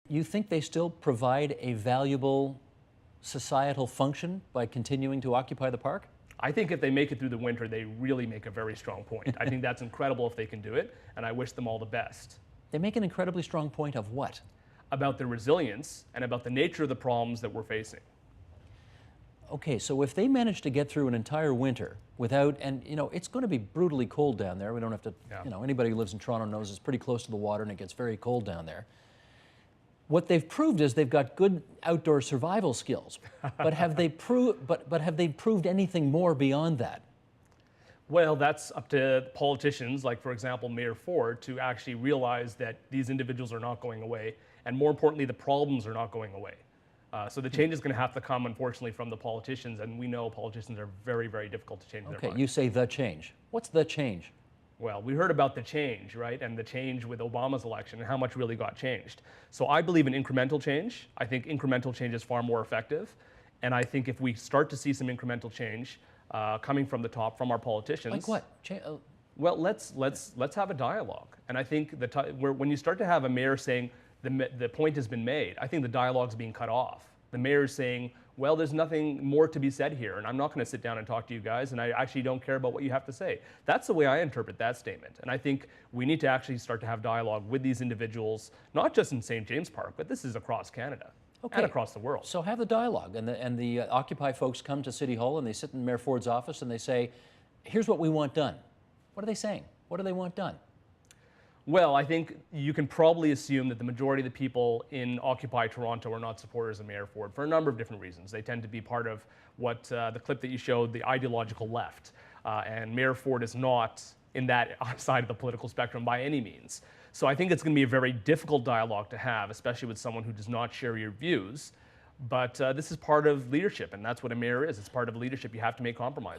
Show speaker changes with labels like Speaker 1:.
Speaker 1: You think they still provide a valuable societal function by continuing to occupy the park?
Speaker 2: I think if they make it through the winter, they really make a very strong point. I think that's incredible if they can do it, and I wish them all the best.
Speaker 1: They make an incredibly strong point of what?
Speaker 2: About their resilience and about the nature of the problems that we're facing.
Speaker 1: Okay, so if they manage to get through an entire winter without, and you know, it's going to be brutally cold down there. We don't have to, you know, anybody who lives in Toronto knows it's pretty close to the water and it gets very cold down there. What they've proved is they've got good outdoor survival skills, but have they proved anything more beyond that?
Speaker 2: Well, that's up to politicians, like for example, Mayor Ford, to actually realize that these individuals are not going away, and more importantly, the problems are not going away. So the change is going to have to come, unfortunately, from the politicians, and we know politicians are very, very difficult to change their minds.
Speaker 1: Okay, you say the change. What's the change?
Speaker 2: Well, we heard about the change, right? And the change with Obama's election and how much really got changed. So I believe in incremental change. I think incremental change is far more effective. And I think if we start to see some incremental change coming from the top, from our politicians.
Speaker 1: Like what?
Speaker 2: Well, let's have a dialogue. And I think when you start to have a mayor saying the point has been made, I think the dialogue's being cut off. The mayor's saying, well, there's nothing more to be said here, and I'm not going to sit down and talk to you guys, and I actually don't care about what you have to say. That's the way I interpret that statement. And I think we need to actually start to have dialogue with these individuals, not just in St. James Park, but this is across Canada and across the world.
Speaker 1: So have the dialogue, and the Occupy folks come to City Hall and they sit in Mayor Ford's office and they say, here's what we want done. What are they saying? What do they want done?
Speaker 2: Well, I think you can probably assume that the majority of the people in Occupy Toronto are not supporters of Mayor Ford for a number of different reasons. They tend to be part of what the clip that you showed, the ideological left. And Mayor Ford is not in that side of the political spectrum by any means. So I think it's going to be a very difficult dialogue to have, especially with someone who does not share your views. But this is part of leadership, and that's what a mayor is. It's part of leadership. You have to make compromise.